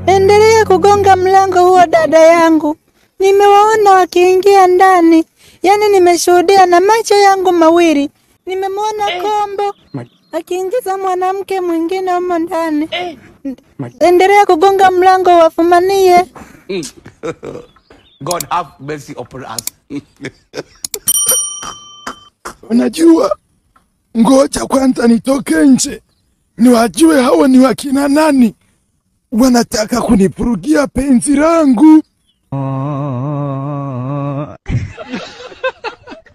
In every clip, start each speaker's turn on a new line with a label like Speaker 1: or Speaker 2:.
Speaker 1: Endelea kugonga mlango huo dada yangu. Nimewaona wakiingia ndani. Yaani nimeshuhudia na macho yangu mawili. Nimemwona Kombo akiingiza mwanamke mwingine humo ndani. Endelea kugonga mlango wafumanie.
Speaker 2: God have mercy upon us.
Speaker 3: Unajua, ngoja kwanza nitoke nje niwajue hao ni wakina nani wanataka kunipurugia penzi langu.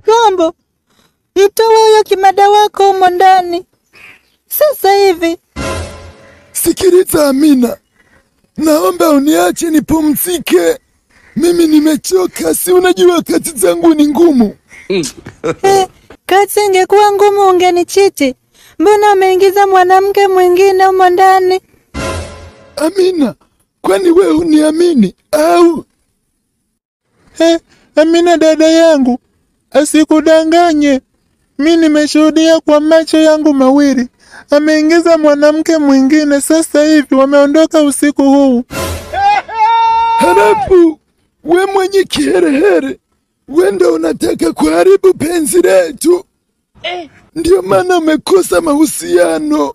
Speaker 1: Kombo, mtoe huyo kimada wako humo ndani sasa hivi.
Speaker 3: Sikiliza Amina, naomba uniache nipumzike. Mimi nimechoka, si unajua kazi zangu ni ngumu.
Speaker 1: Kazi ingekuwa ngumu ungenichiti. Mbona umeingiza mwanamke mwingine humo ndani?
Speaker 3: Amina, kwani wewe uniamini au? Amina dada yangu, asikudanganye. Mimi nimeshuhudia kwa macho yangu mawili. Ameingiza mwanamke mwingine sasa hivi, wameondoka usiku huu. Halafu we mwenye kiherehere, wenda unataka kuharibu penzi letu. Ndio maana umekosa mahusiano.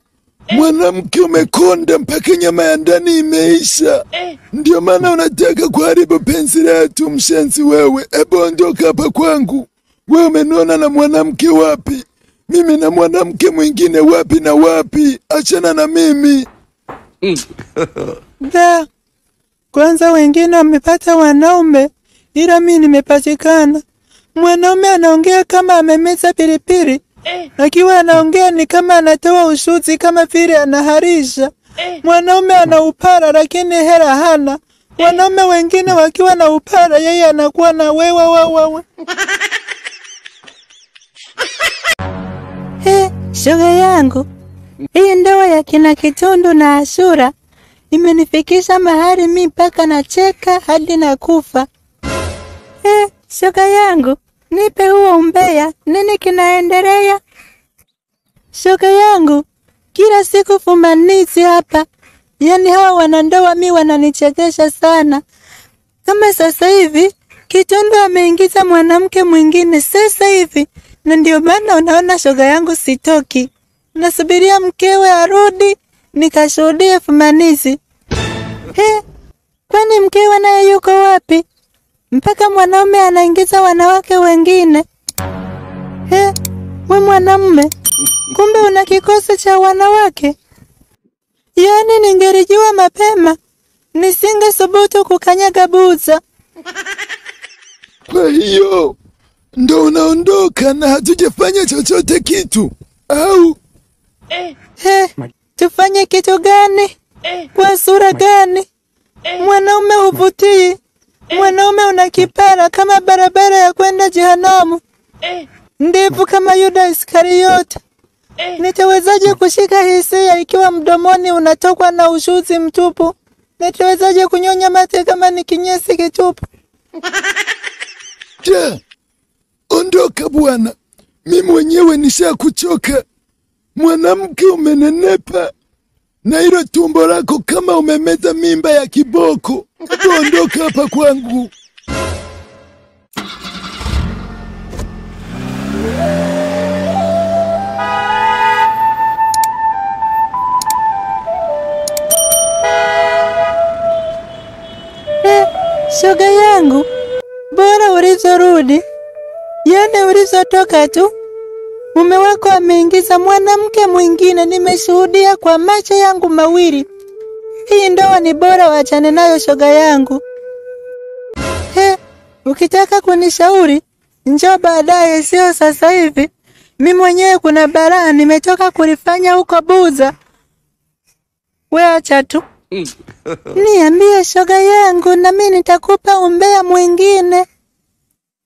Speaker 3: Mwanamke umekonda mpaka nyama ya ndani imeisha. Ndio maana unataka kuharibu penzi letu, mshenzi wewe. Ebo ondoka hapa kwangu. Wewe umeniona na mwanamke wapi? Mimi na mwanamke mwingine wapi na wapi? Achana na mimi.
Speaker 1: Da, kwanza wengine wamepata wanaume, ila mimi nimepatikana. Mwanaume anaongea kama amemeza pilipili. Akiwa anaongea ni kama anatoa ushuzi, kama vile anaharisha. Mwanaume ana upara lakini hela hana. Wanaume wengine wakiwa na upara, yeye anakuwa na wewe. Shoga yangu, hii ndoa ya kina Kitundu na Ashura imenifikisha mahali mimi mpaka nacheka hadi nakufa. Shoga yangu, nipe huo umbea, nini kinaendelea? Shoga yangu, kila siku fumanizi hapa. Yaani hawa wanandoa mimi wananichekesha sana. Kama sasa hivi Kitundu ameingiza mwanamke mwingine sasa hivi. Na ndio maana unaona shoga yangu sitoki. Nasubiria mkewe arudi nikashuhudie fumanizi. Kwani mkewe naye yuko wapi? Mpaka mwanaume anaingiza wanawake wengine. We mwanamume, kumbe una kikosi cha wanawake. Yaani ningelijua mapema, nisingesubutu kukanyaga buza.
Speaker 3: Kwa hiyo ndo unaondoka na hatujafanya chochote kitu au?
Speaker 1: Tufanye kitu gani? Kwa sura gani? Mwanaume huvutii. Mwanaume una kipara kama barabara ya kwenda jehanamu. Ndevu kama Yuda Iskariota. Nitawezaje kushika hisia ikiwa mdomoni unatokwa na ushuzi mtupu? Nitawezaje kunyonya mate kama ni kinyesi kitupu?
Speaker 3: Ondoka bwana. Mimi mwenyewe nishakuchoka. Mwanamke umenenepa. Na hilo tumbo lako kama umemeza mimba ya kiboko. Ondoka hapa kwangu.
Speaker 1: Shoga yangu, bora ulizorudi. Yaani ulizotoka tu. Mume wako ameingiza mwanamke mwingine, nimeshuhudia kwa macho yangu mawili. Hii ndoa ni bora waachane nayo shoga yangu. Ukitaka kunishauri, njoo baadaye, sio sasa hivi. Mimi mwenyewe kuna balaa nimetoka kulifanya huko Buza. Wewe acha tu. Niambie shoga yangu na mimi nitakupa umbea mwingine.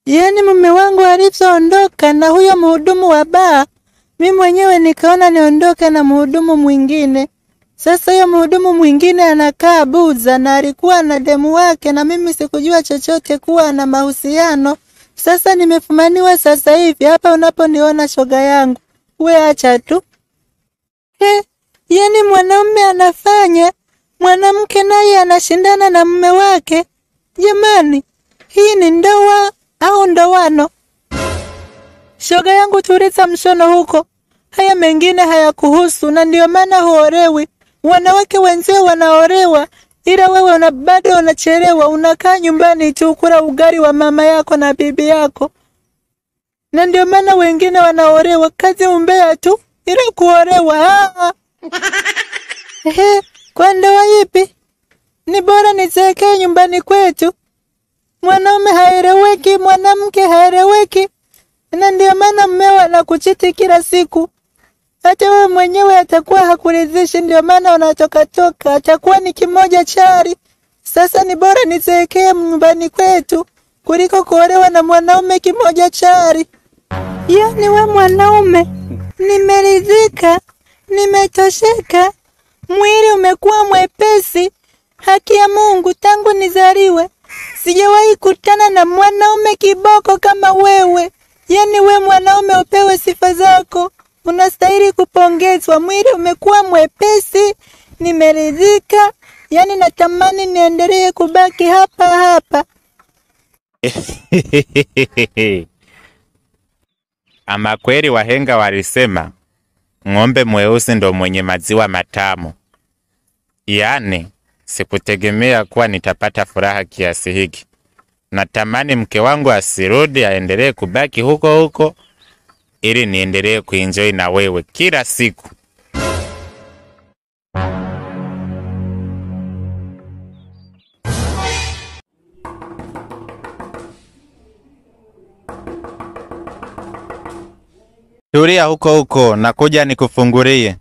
Speaker 1: Yaani mume wangu alivyoondoka na huyo mhudumu wa baa, mimi mwenyewe nikaona niondoke na mhudumu mwingine. Sasa huyo mhudumu mwingine anakaa Buza na alikuwa na demu wake na mimi sikujua chochote kuwa na mahusiano. Sasa nimefumaniwa sasa hivi hapa unaponiona shoga yangu. Wewe acha tu. Yaani mwanaume anafanya mwanamke naye anashindana na mume wake. Jamani, hii ni ndoa au ndoano? Shoga yangu, tuliza mshono huko. Haya mengine hayakuhusu, na ndio maana huolewi. Wanawake wenzao wanaolewa, ila wewe bado unachelewa, unakaa nyumbani tu kula ugali wa mama yako na bibi yako. Na ndio maana wengine wanaolewa, kazi umbea tu, ila kuolewa. Kwa ndoa ipi? Ni bora nizeekee nyumbani kwetu. Mwanaume haeleweki, mwanamke haeleweki. Na ndio maana mmeo anakuchiti kila siku. Hata wewe mwenyewe atakuwa hakuridhishi, ndio maana unatoka, atakuwa ni kimoja chari. Sasa ni bora nizeekee nyumbani kwetu kuliko kuolewa na mwanaume kimoja chari. Yaani we mwanaume, nimeridhika, nimetosheka. Mwili umekuwa mwepesi. Haki ya Mungu, tangu nizaliwe sijawahi kutana na mwanaume kiboko kama wewe. Yaani we mwanaume upewe sifa zako. Unastahili kupongezwa. Mwili umekuwa mwepesi, nimeridhika. Yaani natamani niendelee kubaki hapa hapa.
Speaker 2: Ama kweli wahenga walisema ng'ombe mweusi ndo mwenye maziwa matamu. Yaani sikutegemea kuwa nitapata furaha kiasi hiki. Natamani mke wangu asirudi, aendelee kubaki huko huko ili niendelee kuenjoy na wewe kila siku. Tulia huko huko, nakuja nikufungulie.